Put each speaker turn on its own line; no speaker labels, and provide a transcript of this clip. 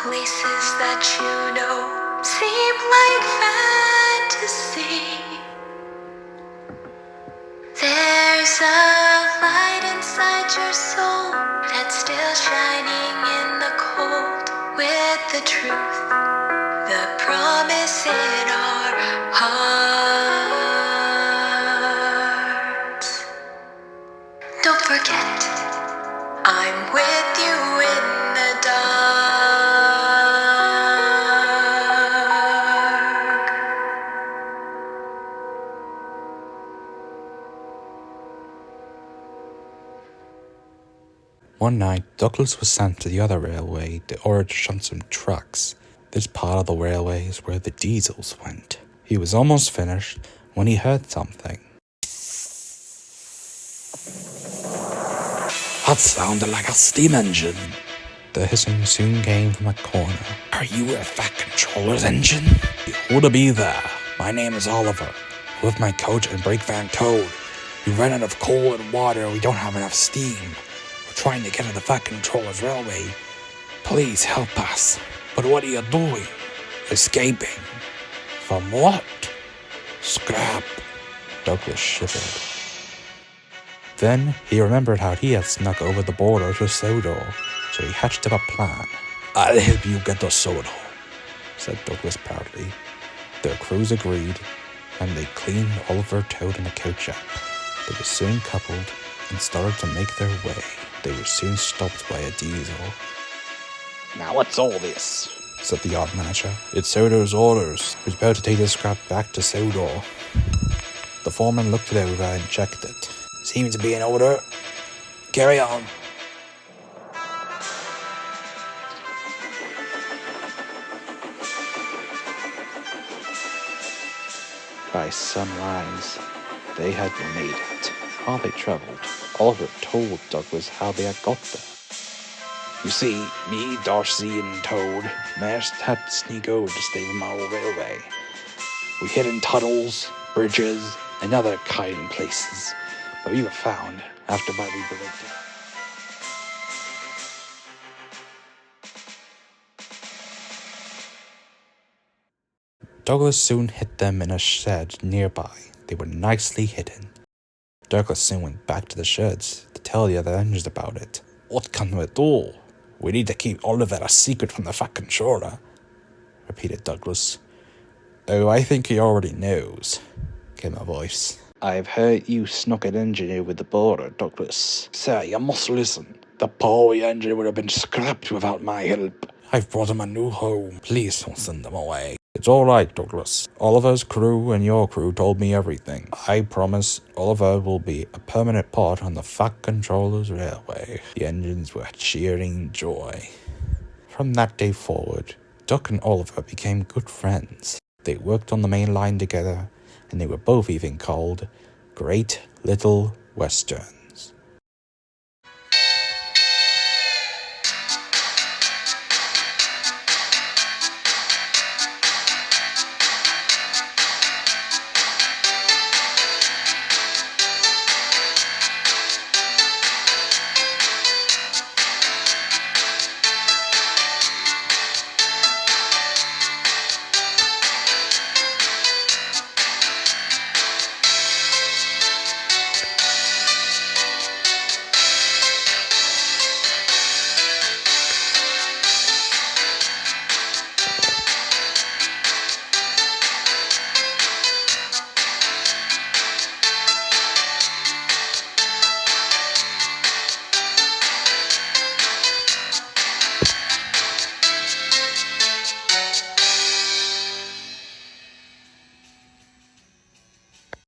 places that you know seem like fantasy. There's a light inside your soul that's still shining in the cold, with the truth, the promise in our hearts. Don't forget, I'm with you in the dark.
One night, Douglas was sent to the other railway to order to shunt some trucks. This part of the railway is where the diesels went. He was almost finished when he heard something. That sounded like a steam engine. The hissing soon came from a corner. Are you a Fat Controller's engine? You ought to be there. My name is Oliver. With my coach and brake van towed. We ran out of coal and water. We don't have enough steam. We're trying to get to the Fat Controller's railway. Please help us. But what are you doing? Escaping. From what? Scrap. Douglas shivered. Then he remembered how he had snuck over the border to Sodor, so he hatched up a plan. I'll help you get to Sodor, said Douglas proudly. Their crews agreed, and they cleaned Oliver, Toad, and the coach up. They were soon coupled and started to make their way. They were soon stopped by a diesel. Now what's all this? Said the yard manager. It's Sodor's orders. We're about to take the scrap back to Sodor. The foreman looked it over and checked it. Seems to be in order. Carry on. By sunrise, they had made it. While they travelled, Oliver told Douglas how they had got there. You see, me, Darcy, and Toad managed to sneak over to stay from our railway. We hid in tunnels, bridges, and other hiding places, but we were found after my rebuilding. Douglas soon hid them in a shed nearby. They were nicely hidden. Douglas soon went back to the sheds to tell the other engines about it. What can we do? We need to keep Oliver a secret from the Fat Controller, repeated Douglas. Oh, I think he already knows, came a voice. I've heard you snuck an engine over the border, Douglas. Sir, you must listen. The poor engine would have been scrapped without my help. I've brought him a new home. Please don't send them away. It's all right, Douglas. Oliver's crew and your crew told me everything. I promise Oliver will be a permanent part on the Fat Controller's railway. The engines were cheering joy. From that day forward, Duck and Oliver became good friends. They worked on the main line together, and they were both even called Great Little Westerns.